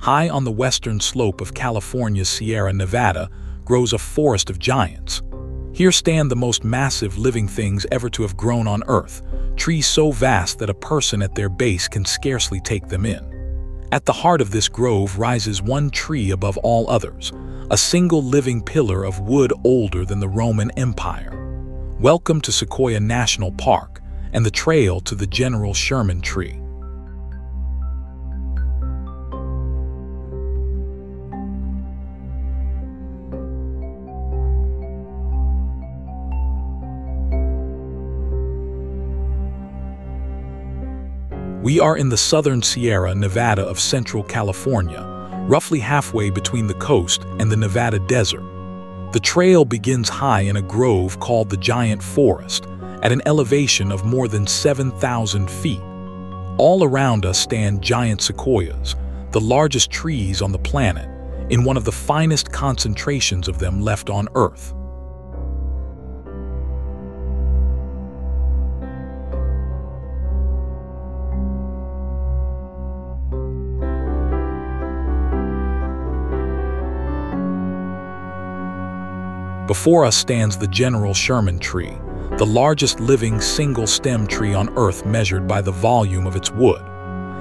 High on the western slope of California's Sierra Nevada grows a forest of giants. Here stand the most massive living things ever to have grown on Earth, trees so vast that a person at their base can scarcely take them in. At the heart of this grove rises one tree above all others, a single living pillar of wood older than the Roman Empire. Welcome to Sequoia National Park and the trail to the General Sherman Tree. We are in the southern Sierra Nevada of Central California, roughly halfway between the coast and the Nevada desert. The trail begins high in a grove called the Giant Forest, at an elevation of more than 7,000 feet. All around us stand giant sequoias, the largest trees on the planet, in one of the finest concentrations of them left on Earth. Before us stands the General Sherman Tree, the largest living single-stem tree on Earth measured by the volume of its wood.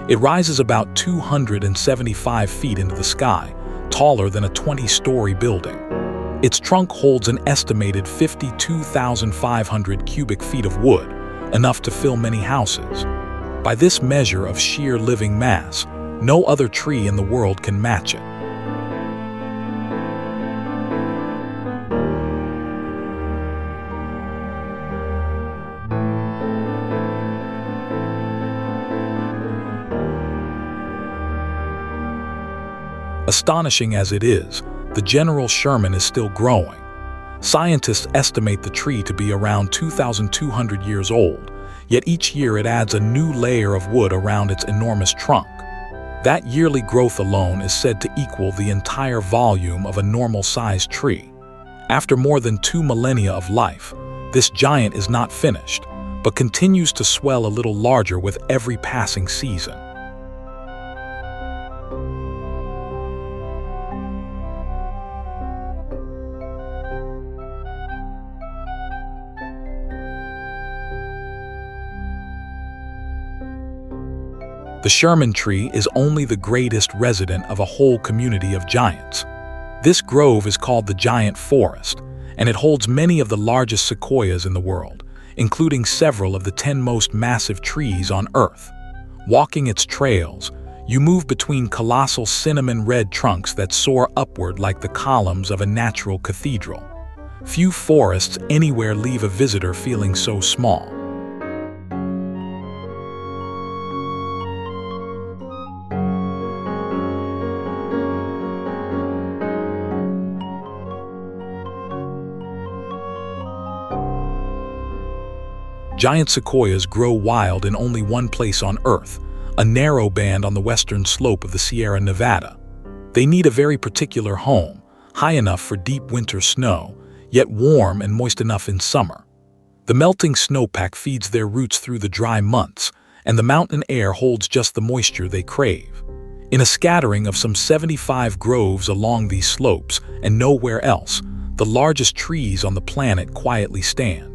It rises about 275 feet into the sky, taller than a 20-story building. Its trunk holds an estimated 52,500 cubic feet of wood, enough to fill many houses. By this measure of sheer living mass, no other tree in the world can match it. Astonishing as it is, the General Sherman is still growing. Scientists estimate the tree to be around 2,200 years old, yet each year it adds a new layer of wood around its enormous trunk. That yearly growth alone is said to equal the entire volume of a normal-sized tree. After more than 2 millennia of life, this giant is not finished, but continues to swell a little larger with every passing season. The Sherman Tree is only the greatest resident of a whole community of giants. This grove is called the Giant Forest, and it holds many of the largest sequoias in the world, including several of the 10 most massive trees on Earth. Walking its trails, you move between colossal cinnamon-red trunks that soar upward like the columns of a natural cathedral. Few forests anywhere leave a visitor feeling so small. Giant sequoias grow wild in only one place on Earth, a narrow band on the western slope of the Sierra Nevada. They need a very particular home, high enough for deep winter snow, yet warm and moist enough in summer. The melting snowpack feeds their roots through the dry months, and the mountain air holds just the moisture they crave. In a scattering of some 75 groves along these slopes, and nowhere else, the largest trees on the planet quietly stand.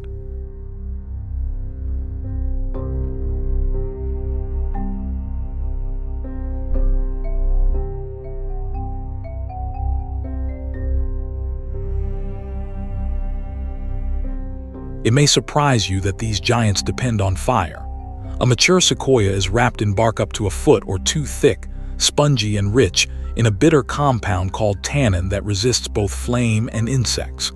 It may surprise you that these giants depend on fire. A mature sequoia is wrapped in bark up to a foot or 2 thick, spongy and rich, in a bitter compound called tannin that resists both flame and insects.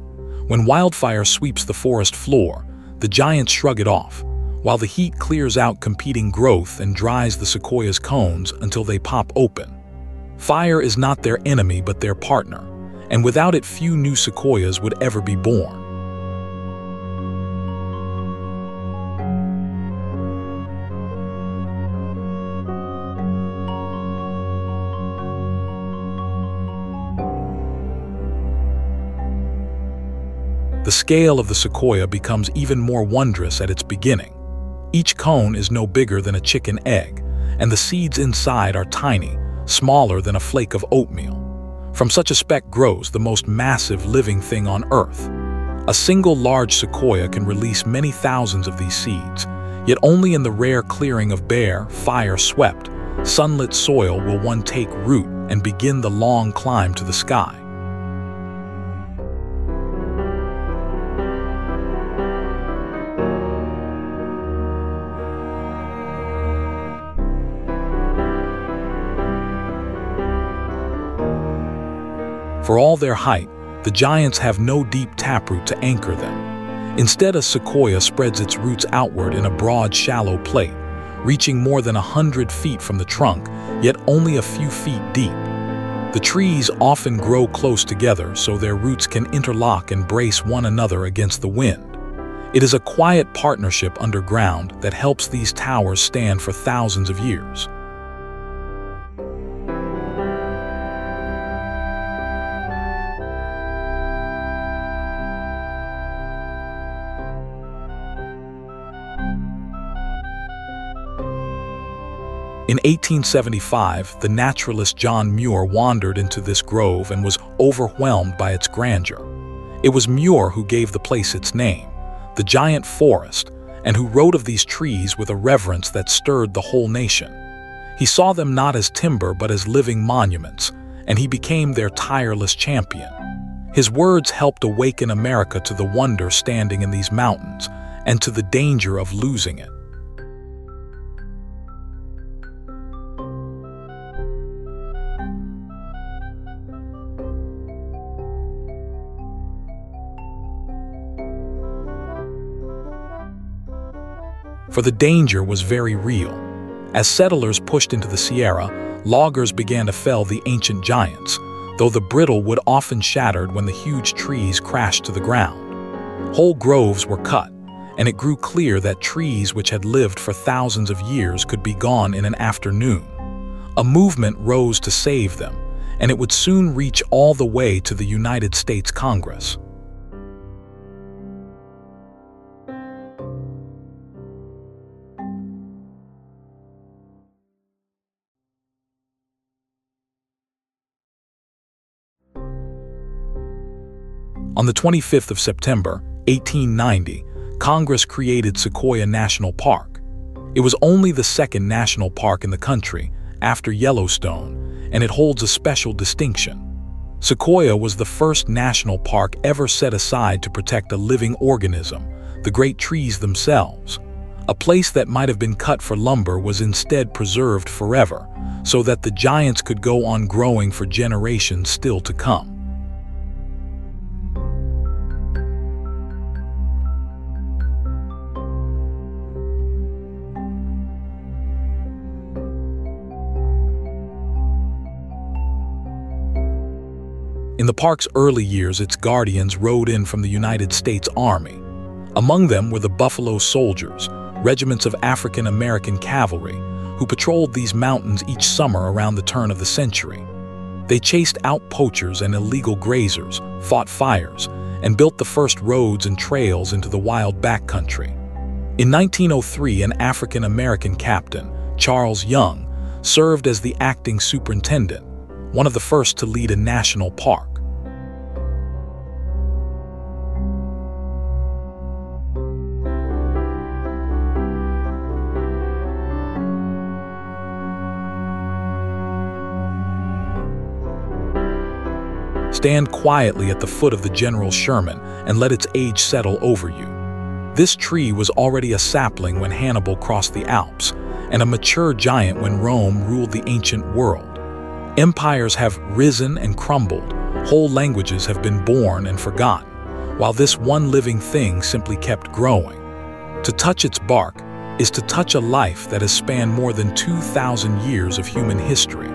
When wildfire sweeps the forest floor, the giants shrug it off, while the heat clears out competing growth and dries the sequoia's cones until they pop open. Fire is not their enemy but their partner, and without it few new sequoias would ever be born. The scale of the sequoia becomes even more wondrous at its beginning. Each cone is no bigger than a chicken egg, and the seeds inside are tiny, smaller than a flake of oatmeal. From such a speck grows the most massive living thing on Earth. A single large sequoia can release many thousands of these seeds, yet only in the rare clearing of bare, fire-swept, sunlit soil will one take root and begin the long climb to the sky. For all their height, the giants have no deep taproot to anchor them. Instead, a sequoia spreads its roots outward in a broad, shallow plate, reaching more than 100 feet from the trunk, yet only a few feet deep. The trees often grow close together so their roots can interlock and brace one another against the wind. It is a quiet partnership underground that helps these towers stand for thousands of years. In 1875, the naturalist John Muir wandered into this grove and was overwhelmed by its grandeur. It was Muir who gave the place its name, the giant forest, and who wrote of these trees with a reverence that stirred the whole nation. He saw them not as timber but as living monuments, and he became their tireless champion. His words helped awaken America to the wonder standing in these mountains and to the danger of losing it. For the danger was very real. As settlers pushed into the Sierra, loggers began to fell the ancient giants, though the brittle wood often shattered when the huge trees crashed to the ground. Whole groves were cut, and it grew clear that trees which had lived for thousands of years could be gone in an afternoon. A movement rose to save them, and it would soon reach all the way to the United States Congress. On the 25th of September, 1890, Congress created Sequoia National Park. It was only the second national park in the country, after Yellowstone, and it holds a special distinction. Sequoia was the first national park ever set aside to protect a living organism, the great trees themselves. A place that might have been cut for lumber was instead preserved forever, so that the giants could go on growing for generations still to come. In the park's early years, its guardians rode in from the United States Army. Among them were the Buffalo Soldiers, regiments of African-American cavalry, who patrolled these mountains each summer around the turn of the century. They chased out poachers and illegal grazers, fought fires, and built the first roads and trails into the wild backcountry. In 1903, an African-American captain, Charles Young, served as the acting superintendent, one of the first to lead a national park. Stand quietly at the foot of the General Sherman and let its age settle over you. This tree was already a sapling when Hannibal crossed the Alps, and a mature giant when Rome ruled the ancient world. Empires have risen and crumbled, whole languages have been born and forgotten, while this one living thing simply kept growing. To touch its bark is to touch a life that has spanned more than 2,000 years of human history.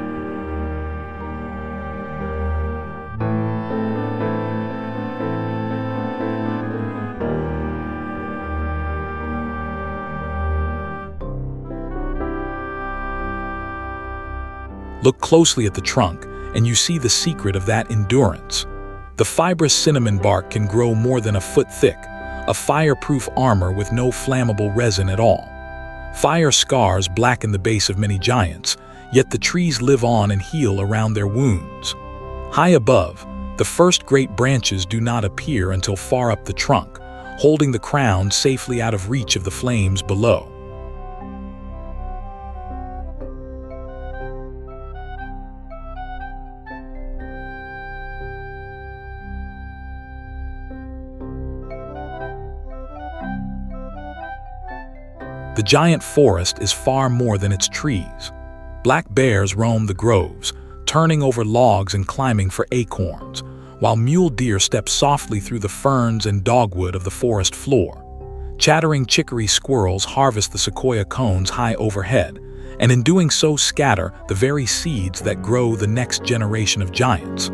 Look closely at the trunk, and you see the secret of that endurance. The fibrous cinnamon bark can grow more than a foot thick, a fireproof armor with no flammable resin at all. Fire scars blacken the base of many giants, Yet the trees live on and heal around their wounds. High above, the first great branches do not appear until far up the trunk, holding the crown safely out of reach of the flames below. The giant forest is far more than its trees. Black bears roam the groves, turning over logs and climbing for acorns, while mule deer step softly through the ferns and dogwood of the forest floor. Chattering chicory squirrels harvest the sequoia cones high overhead, and in doing so scatter the very seeds that grow the next generation of giants.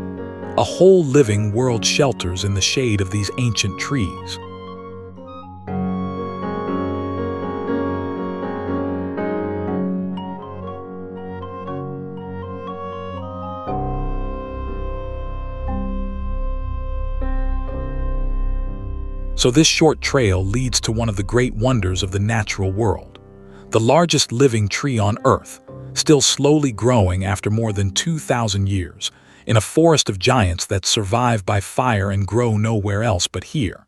A whole living world shelters in the shade of these ancient trees. So this short trail leads to one of the great wonders of the natural world, the largest living tree on Earth, still slowly growing after more than 2,000 years, in a forest of giants that survive by fire and grow nowhere else but here.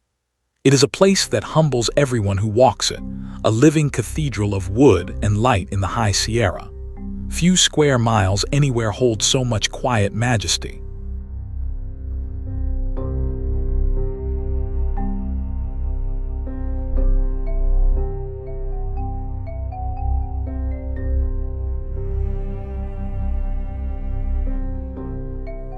It is a place that humbles everyone who walks it, a living cathedral of wood and light in the high Sierra. Few square miles anywhere hold so much quiet majesty.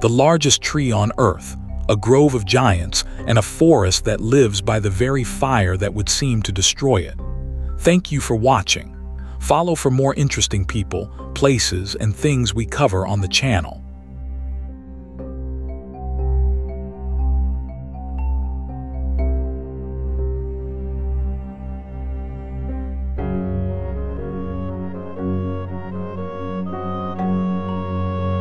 The largest tree on Earth, a grove of giants, and a forest that lives by the very fire that would seem to destroy it. Thank you for watching. Follow for more interesting people, places, and things we cover on the channel.